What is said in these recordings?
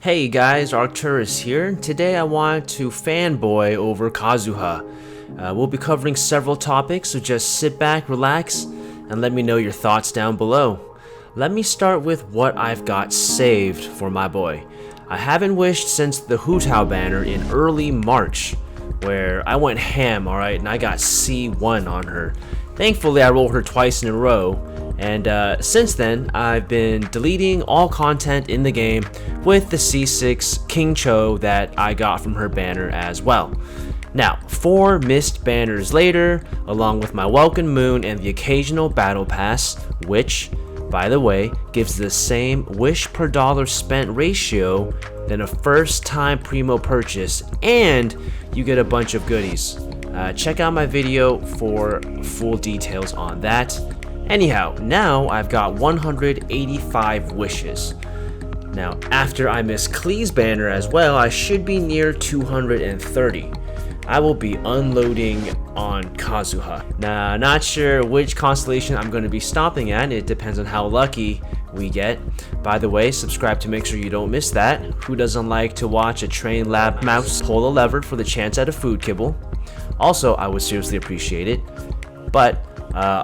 Hey guys, Arcturus here. Today I want to fanboy over Kazuha. We'll be covering several topics, so just sit back, relax, and let me know your thoughts down below. Let me start with what I've got saved for my boy. I haven't wished since the Hutao banner in early March, where I went ham, alright, and I got C1 on her. Thankfully I rolled her twice in a row, and since then I've been deleting all content in the game with the C6 King Cho that I got from her banner as well. Now, 4 missed banners later, along with my Welcome Moon and the occasional Battle Pass, which, by the way, gives the same wish per dollar spent ratio than a first time primo purchase, and you get a bunch of goodies. Check out my video for full details on that. Anyhow, now I've got 185 wishes. Now, after I miss Klee's banner as well, I should be near 230. I will be unloading on Kazuha. Now, not sure which constellation I'm going to be stopping at. It depends on how lucky we get. By the way, subscribe to make sure you don't miss that. Who doesn't like to watch a trained lab mouse pull a lever for the chance at a food kibble? Also, I would seriously appreciate it. But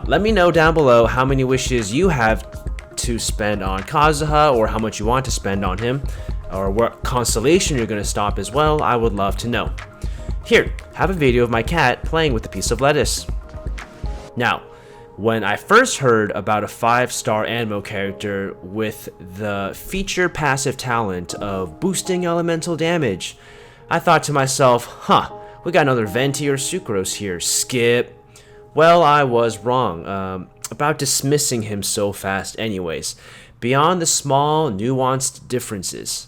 let me know down below how many wishes you have to spend on Kazuha, or how much you want to spend on him, or what constellation you're going to stop as well. I would love to know. Here, have a video of my cat playing with a piece of lettuce. Now, when I first heard about a 5-star animo character with the feature passive talent of boosting elemental damage, I thought to myself, we got another Venti or Sucrose here, skip. Well, I was wrong about dismissing him so fast anyways. Beyond the small, nuanced differences,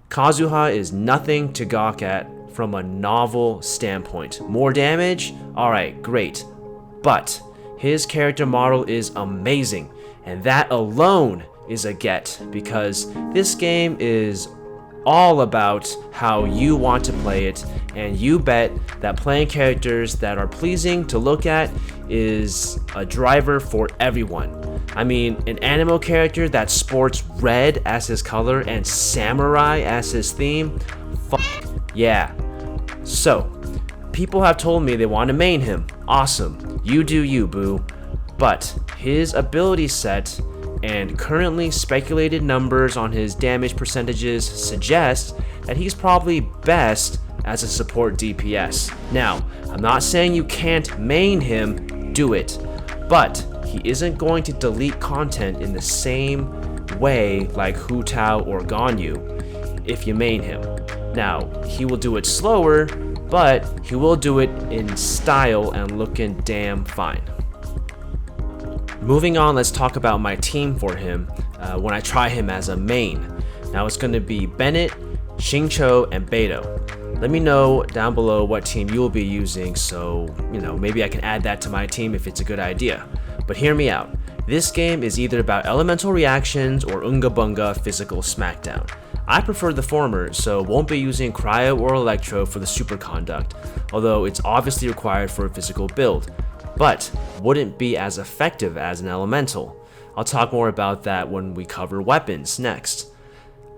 Kazuha is nothing to gawk at from a novel standpoint. More damage? Alright, great. But his character model is amazing, and that alone is a get, because this game is all about how you want to play it, and you bet that playing characters that are pleasing to look at is a driver for everyone. I mean, an animo character that sports red as his color and samurai as his theme? Yeah. So, people have told me they want to main him. Awesome. You do you, boo. But his ability set and currently speculated numbers on his damage percentages suggest that he's probably best as a support DPS. Now, I'm not saying you can't main him, do it, but he isn't going to delete content in the same way like Hutao or Ganyu if you main him. Now, he will do it slower, but he will do it in style and looking damn fine. Moving on, let's talk about my team for him when I try him as a main. Now it's going to be Bennett, Xingqiu, and Beidou. Let me know down below what team you'll be using, so maybe I can add that to my team if it's a good idea. But hear me out. This game is either about elemental reactions or Unga Bunga physical smackdown. I prefer the former, so won't be using Cryo or Electro for the superconduct, although it's obviously required for a physical build, but wouldn't be as effective as an elemental. I'll talk more about that when we cover weapons next.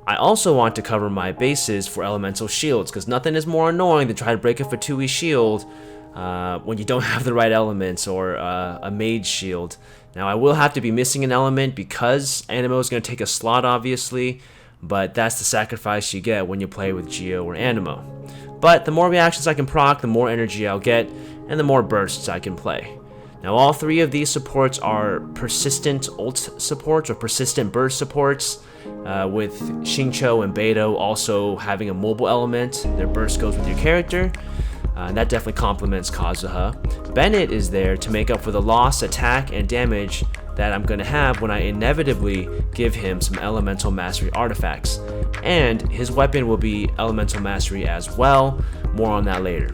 I also want to cover my bases for elemental shields, because nothing is more annoying than trying to break a Fatui shield when you don't have the right elements, or a mage shield. Now I will have to be missing an element because Animo is going to take a slot obviously, but that's the sacrifice you get when you play with Geo or Animo. But the more reactions I can proc, the more energy I'll get, and the more bursts I can play. Now all 3 of these supports are persistent ult supports or persistent burst supports, with Xingqiu and Beidou also having a mobile element. Their burst goes with your character, and that definitely complements Kazuha. Bennett is there to make up for the loss, attack, and damage that I'm going to have when I inevitably give him some elemental mastery artifacts. And his weapon will be elemental mastery as well, more on that later.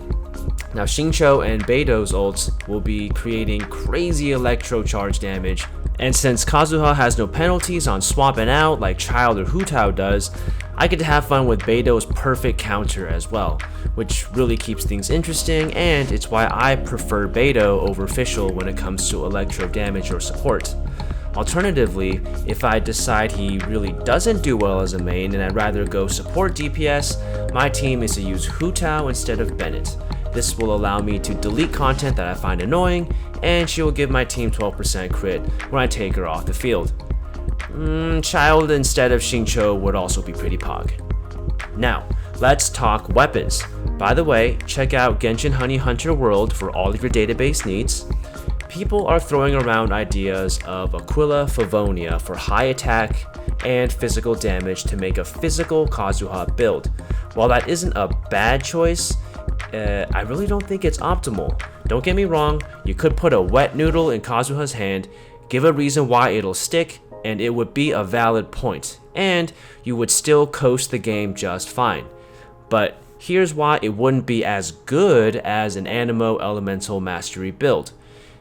Now Xingqiu and Beidou's ults will be creating crazy electro charge damage, and since Kazuha has no penalties on swapping out like Child or Hutao does, I get to have fun with Beidou's perfect counter as well, which really keeps things interesting, and it's why I prefer Beidou over Fischl when it comes to electro damage or support. Alternatively, if I decide he really doesn't do well as a main and I'd rather go support DPS, my team is to use Hu Tao instead of Bennett. This will allow me to delete content that I find annoying, and she will give my team 12% crit when I take her off the field. Child instead of Xingqiu would also be pretty pog. Now, let's talk weapons. By the way, check out Genshin Honey Hunter World for all of your database needs. People are throwing around ideas of Aquila Favonia for high attack and physical damage to make a physical Kazuha build. While that isn't a bad choice, I really don't think it's optimal. Don't get me wrong, you could put a wet noodle in Kazuha's hand, give a reason why it'll stick, and it would be a valid point, and you would still coast the game just fine. But here's why it wouldn't be as good as an Anemo Elemental Mastery build.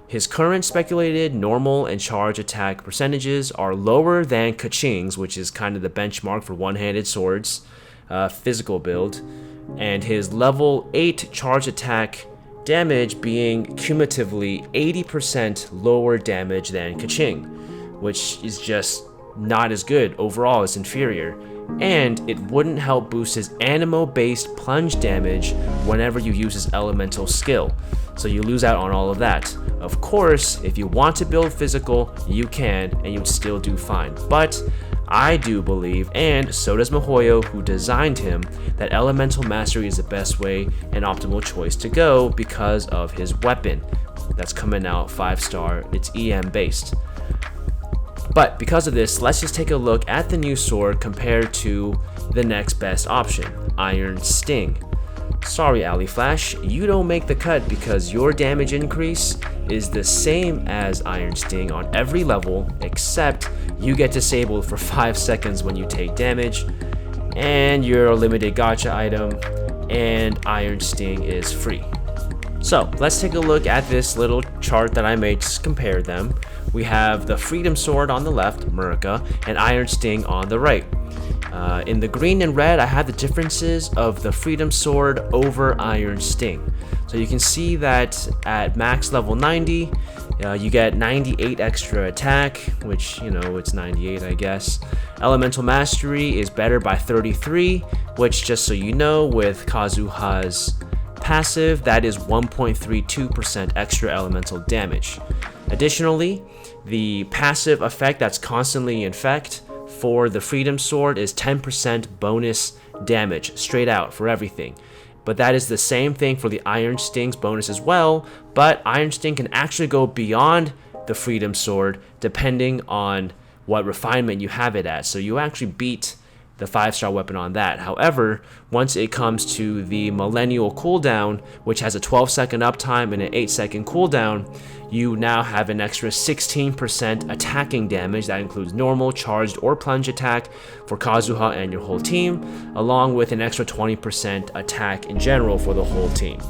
His current speculated normal and charge attack percentages are lower than Kaching's, which is kind of the benchmark for one-handed swords, physical build, and his level 8 charge attack damage being cumulatively 80% lower damage than Kaching, which is just not as good. Overall, it's inferior. And it wouldn't help boost his Anemo-based plunge damage whenever you use his elemental skill, so you lose out on all of that. Of course, if you want to build physical, you can, and you'd still do fine. But I do believe, and so does Mihoyo, who designed him, that Elemental Mastery is the best way and optimal choice to go because of his weapon. That's coming out 5-star, it's EM based. But because of this, let's just take a look at the new sword compared to the next best option, Iron Sting. Sorry, Ali Flash, you don't make the cut because your damage increase is the same as Iron Sting on every level, except you get disabled for 5 seconds when you take damage, and you're a limited gacha item, and Iron Sting is free. So let's take a look at this little chart that I made to compare them. We have the Freedom Sword on the left, Murica, and Iron Sting on the right. In the green and red, I have the differences of the Freedom Sword over Iron Sting. So you can see that at max level 90, you get 98 extra attack, which, you know, it's 98, I guess. Elemental Mastery is better by 33, which, just so you know, with Kazuha's passive, that is 1.32% extra elemental damage. Additionally, the passive effect that's constantly in effect for the Freedom Sword is 10% bonus damage, straight out for everything. But that is the same thing for the Iron Sting's bonus as well, but Iron Sting can actually go beyond the Freedom Sword depending on what refinement you have it at. So you actually beat the 5-star weapon on that. However, once it comes to the Millennial cooldown, which has a 12-second uptime and an 8-second cooldown, you now have an extra 16% attacking damage. That includes normal, charged, or plunge attack for Kazuha and your whole team, along with an extra 20% attack in general for the whole team.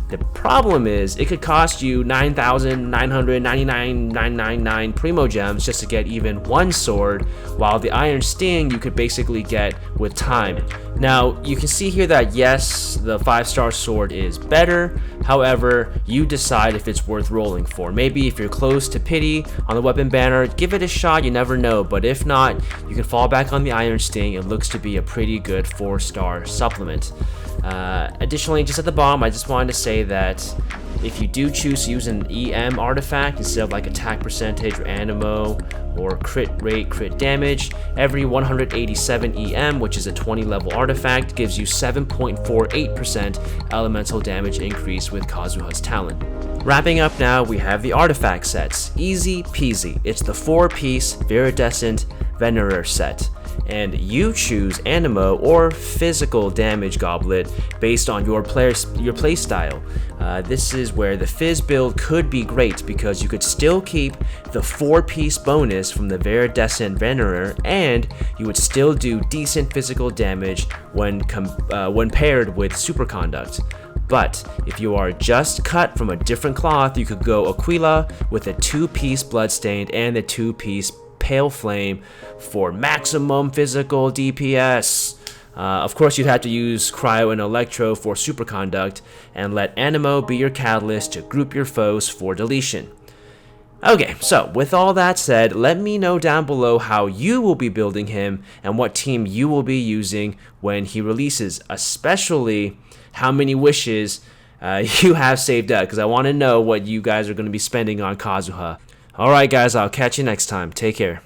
The problem is, it could cost you 9,999,999 Primo Gems just to get even one sword, while the Iron Sting you could basically get with time. Now, you can see here that yes, the 5-star sword is better, however, you decide if it's worth rolling for. Maybe if you're close to pity on the weapon banner, give it a shot, you never know, but if not, you can fall back on the Iron Sting. It looks to be a pretty good 4-star supplement. Additionally, just at the bottom, I just wanted to say that if you do choose to use an EM artifact instead of like attack percentage or anemo or crit rate, crit damage, every 187 EM, which is a 20 level artifact, gives you 7.48% elemental damage increase with Kazuha's talent. Wrapping up now, we have the artifact sets. Easy peasy. It's the 4-piece Viridescent Venerer set, and you choose Anemo or Physical Damage Goblet based on your play style. This is where the Fizz build could be great because you could still keep the 4-piece bonus from the Viridescent Venerer, and you would still do decent physical damage when paired with Superconduct. But if you are just cut from a different cloth, you could go Aquila with a 2-piece Bloodstained and the 2-piece Pale Flame for maximum physical DPS. Of course, you'd have to use Cryo and Electro for Superconduct, and let Anemo be your catalyst to group your foes for deletion. Okay, so with all that said, let me know down below how you will be building him and what team you will be using when he releases, especially how many wishes you have saved up, because I want to know what you guys are going to be spending on Kazuha. Alright guys, I'll catch you next time. Take care.